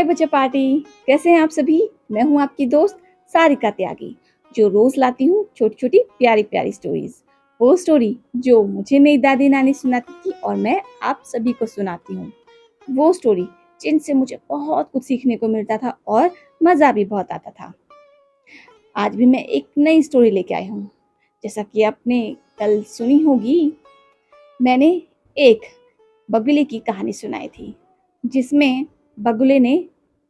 बच्चा पार्टी। कैसे हैं आप सभी? मैं हूं आपकी दोस्त सारिका त्यागी, जो रोज लाती हूँ छोटी छोटी प्यारी प्यारी स्टोरीज। वो स्टोरी जो मुझे मेरी दादी नानी सुनाती थी और मैं आप सभी को सुनाती हूँ। वो स्टोरी जिनसे मुझे बहुत कुछ सीखने को मिलता था और मजा भी बहुत आता था। आज भी मैं एक नई स्टोरी लेके आई हूँ। जैसा कि आपने कल सुनी होगी, मैंने एक बगुले की कहानी सुनाई थी, जिसमें बगुले ने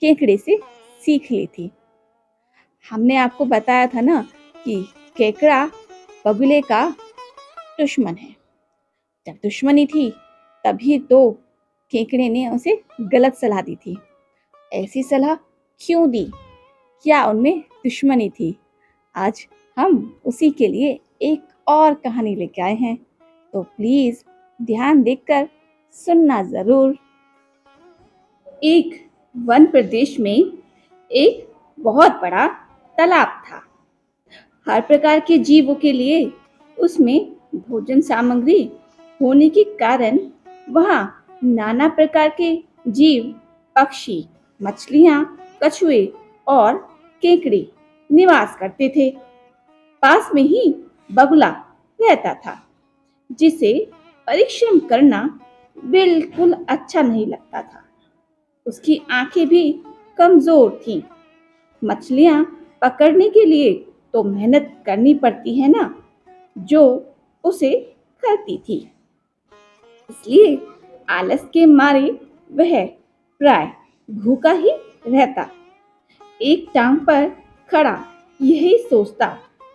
केकड़े से सीख ली थी। हमने आपको बताया था ना कि केकड़ा बगुले का दुश्मन है। जब दुश्मनी थी तभी तो केकड़े ने उसे गलत सलाह दी थी। ऐसी सलाह क्यों दी? क्या उनमें दुश्मनी थी? आज हम उसी के लिए एक और कहानी लेके आए हैं, तो प्लीज ध्यान देकर सुनना जरूर। एक वन प्रदेश में एक बहुत बड़ा तालाब था। हर प्रकार के जीवों के लिए उसमें भोजन सामग्री होने के कारण वहाँ नाना प्रकार के जीव, पक्षी, मछलियाँ, कछुए और केकड़े निवास करते थे। पास में ही बगुला रहता था, जिसे परिश्रम करना बिल्कुल अच्छा नहीं लगता था। उसकी आंखें भी कमजोर थीं। मछलियां पकड़ने के लिए तो मेहनत करनी पड़ती है ना, जो उसे करती थी। इसलिए आलस के मारे वह प्राय भूखा ही रहता। एक टांग पर खड़ा यही सोचता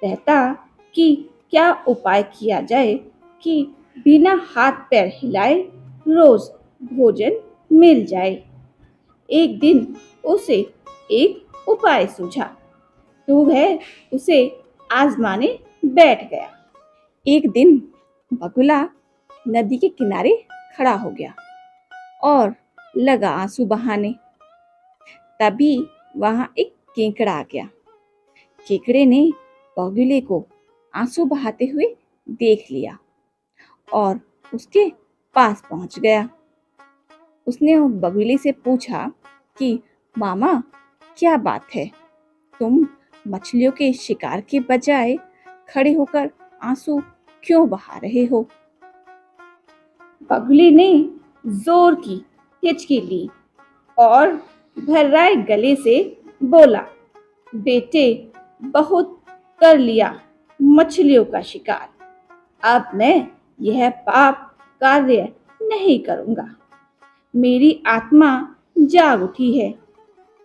रहता कि क्या उपाय किया जाए कि बिना हाथ पैर हिलाए रोज भोजन मिल जाए। एक दिन उसे एक उपाय सूझा, तो वह उसे आजमाने बैठ गया। एक दिन बगुला नदी के किनारे खड़ा हो गया और लगा आंसू बहाने। तभी वहां एक केकड़ा आ गया। केकड़े ने बगुले को आंसू बहाते हुए देख लिया और उसके पास पहुंच गया। उसने बगुले से पूछा कि मामा, क्या बात है? तुम मछलियों के शिकार के बजाय खड़े होकर आंसू क्यों बहा रहे हो? बगुले ने जोर की हिचकी ली और भर्राए गले से बोला, बेटे, बहुत कर लिया मछलियों का शिकार। अब मैं यह पाप कार्य नहीं करूंगा। मेरी आत्मा जाग उठी है,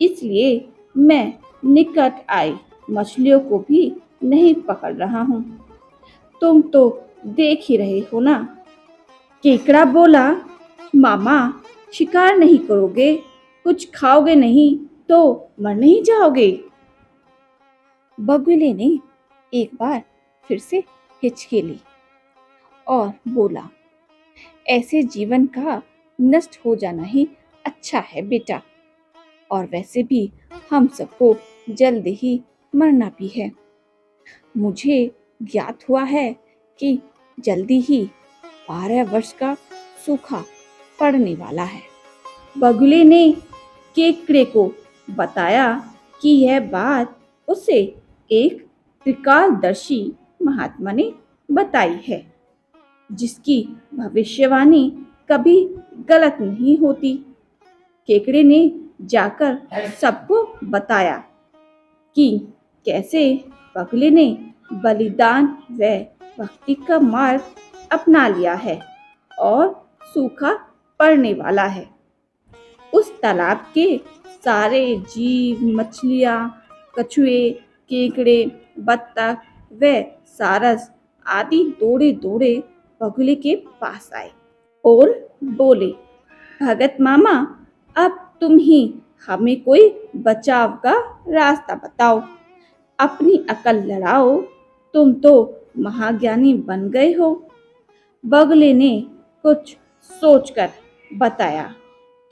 इसलिए मैं निकट आई मछलियों को भी नहीं पकड़ रहा हूँ। तुम तो देख ही रहे हो ना। केकड़ा बोला, मामा, शिकार नहीं करोगे, कुछ खाओगे नहीं तो मर नहीं जाओगे। बगुले ने एक बार फिर से हिचकी ली और बोला, ऐसे जीवन का नष्ट हो जाना ही अच्छा है बेटा, और वैसे भी हम सबको जल्द ही मरना भी है। मुझे ज्ञात हुआ है कि जल्दी ही 12 वर्ष का सूखा पड़ने वाला है। बगुले ने केकड़े को बताया कि यह बात उसे एक त्रिकालदर्शी महात्मा ने बताई है, जिसकी भविष्यवाणी कभी गलत नहीं होती। केकड़े ने जाकर सबको बताया कि कैसे बगुले ने बलिदान व भक्ति का मार्ग अपना लिया है और सूखा पड़ने वाला है। उस तालाब के सारे जीव, मछलियाँ, कछुए, केकड़े, बत्तख व सारस आदि दौड़े दौड़े बगुले के पास आए और बोले, भगत मामा, अब तुम ही हमें कोई बचाव का रास्ता बताओ। अपनी अकल लड़ाओ, तुम तो महाज्ञानी बन गए हो। बगुले ने कुछ सोचकर बताया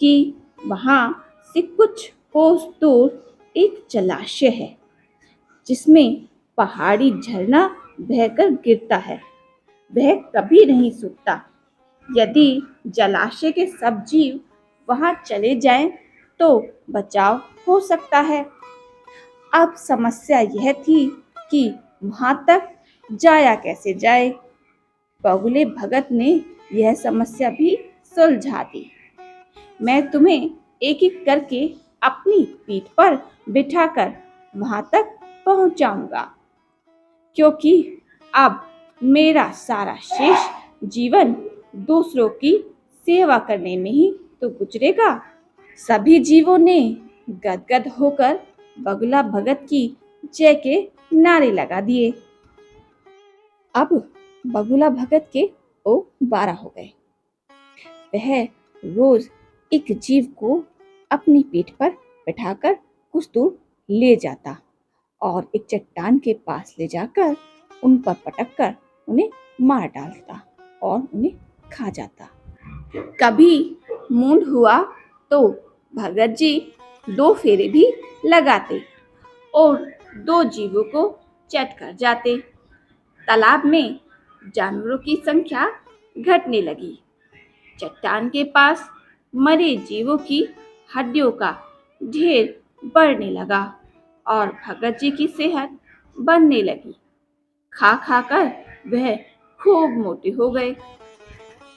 कि वहां से कुछ कोस दूर एक जलाशय है, जिसमें पहाड़ी झरना बहकर गिरता है। वह कभी नहीं सूखता। यदि जलाशय के सब जीव वहां चले जाएं, तो बचाव हो सकता है। अब समस्या यह थी कि वहां तक जाया कैसे जाए। बगुले भगत ने यह समस्या भी सुलझा दी। मैं तुम्हें एक एक करके अपनी पीठ पर बिठाकर वहां तक पहुंचाऊंगा, क्योंकि अब मेरा सारा शेष जीवन दूसरों की सेवा करने में ही तो गुजरेगा। सभी जीवों ने गदगद होकर बगुला भगत की जय के नारे लगा दिए। अब बगुला भगत के वो 12 हो गए। वह रोज एक जीव को अपनी पीठ पर बैठाकर कुछ दूर ले जाता और एक चट्टान के पास ले जाकर उन पर पटक कर उन्हें मार डालता और उन्हें खा जाता। कभी मूड हुआ तो भगत जी 2 फेरे भी लगाते और 2 जीवों को चट कर जाते। तालाब में जानवरों की संख्या घटने लगी। चट्टान के पास मरे जीवों की हड्डियों का ढेर बढ़ने लगा और भगत जी की सेहत बनने लगी। खा खा कर वह खूब मोटे हो गए।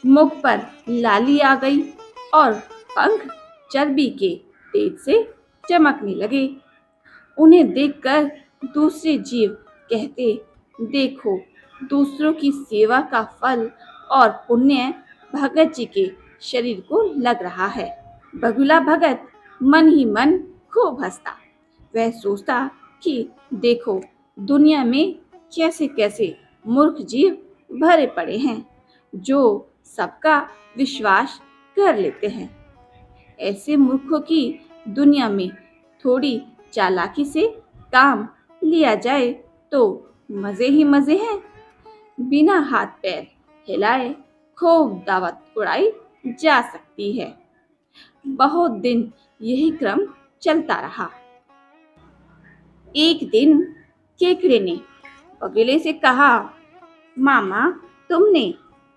मुख पर लाली आ गई और पंख चर्बी के तेज से चमकने लगे। उन्हें देखकर दूसरे जीव कहते, देखो, दूसरों की सेवा का फल और पुण्य भगत जी के शरीर को लग रहा है। बगुला भगत मन ही मन खूब हंसता। वह सोचता कि देखो, दुनिया में कैसे कैसे मूर्ख जीव भरे पड़े हैं जो सबका विश्वास कर लेते हैं। ऐसे मूर्खों की दुनिया में थोड़ी चालाकी से काम लिया जाए तो मजे ही मजे हैं। बिना हाथ पैर हिलाए खूब दावत उड़ाई जा सकती है। बहुत दिन यही क्रम चलता रहा। एक दिन केकड़े ने बगुले से कहा, मामा, तुमने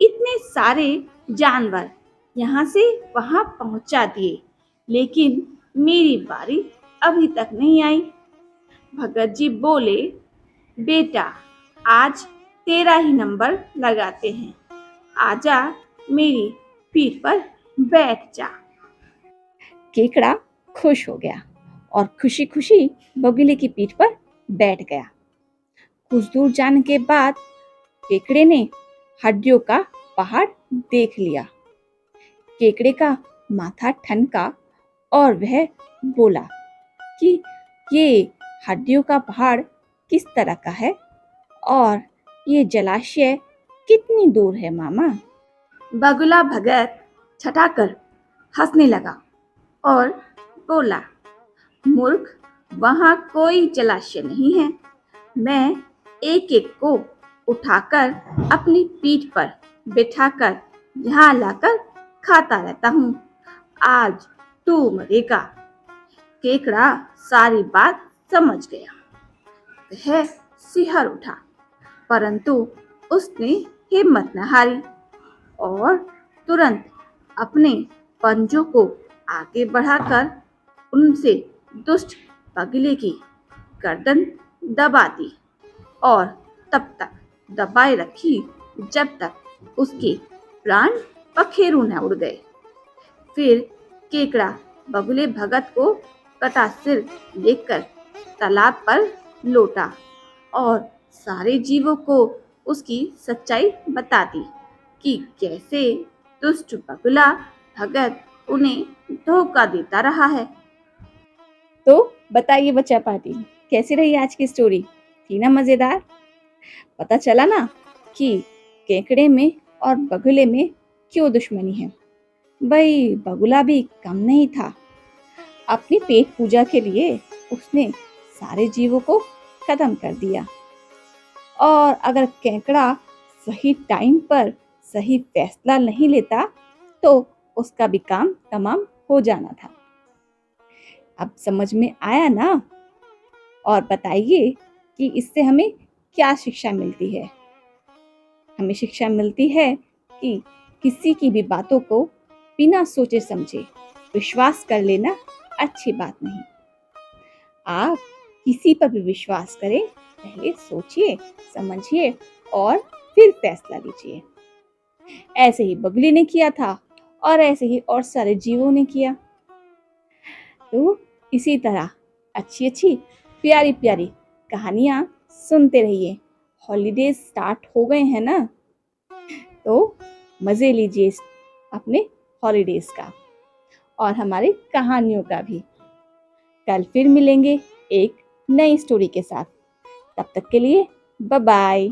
इतने सारे जानवर यहाँ से वहां पहुंचा दिए, लेकिन मेरी बारी अभी तक नहीं आई। भगत जी बोले, बेटा, आज तेरा ही नंबर लगाते हैं। आजा, मेरी पीठ पर बैठ जा। केकड़ा खुश हो गया और खुशी खुशी बगुले की पीठ पर बैठ गया। कुछ दूर जाने के बाद केकड़े ने हड्डियों का पहाड़ देख लिया। केकड़े का माथा ठनका और वह बोला कि ये हड्डियों का पहाड़ किस तरह का है और ये जलाशय कितनी दूर है मामा। बगुला भगत छटाकर हंसने लगा और बोला, मूर्ख, वहां कोई जलाशय नहीं है। मैं एक एक को उठाकर अपनी पीठ पर बिठाकर यहाँ लाकर खाता रहता हूँ। आज तू मरेगा। केकड़ा सारी बात समझ गया। वह सिहर उठा, परंतु उसने हिम्मत न हारी और तुरंत अपने पंजों को आगे बढ़ाकर उनसे दुष्ट बगुले की गर्दन दबा दी और तब तक दबाए रखी जब तक उसके प्राण पखेरु न उड़ गए। फिर केकड़ा बगुले भगत को कटा सिर लेकर तालाब पर लौटा और सारे जीवों को उसकी सच्चाई बता दी कि कैसे दुष्ट बगुला भगत उन्हें धोखा देता रहा है। तो बताइए बच्चा पार्टी, कैसी रही आज की स्टोरी? थी ना मजेदार? पता चला ना कि केकड़े में और बगुले में क्यों दुश्मनी है। भाई, बगुला भी कम नहीं था। अपनी पेट पूजा के लिए उसने सारे जीवों को खत्म कर दिया और अगर केकड़ा सही टाइम पर सही फैसला नहीं लेता तो उसका भी काम तमाम हो जाना था। अब समझ में आया ना? और बताइए कि इससे हमें क्या शिक्षा मिलती है? हमें शिक्षा मिलती है कि किसी की भी बातों को बिना सोचे समझे विश्वास कर लेना अच्छी बात नहीं। आप किसी पर भी विश्वास करें, पहले सोचिए, समझिए और फिर फैसला लीजिए। ऐसे ही बगली ने किया था और ऐसे ही और सारे जीवों ने किया। तो इसी तरह अच्छी अच्छी प्यारी प्यारी कहानियाँ सुनते रहिए। हॉलीडेज स्टार्ट हो गए हैं ना, तो मज़े लीजिए अपने हॉलीडेज का और हमारी कहानियों का भी। कल फिर मिलेंगे एक नई स्टोरी के साथ। तब तक के लिए बाय बाय।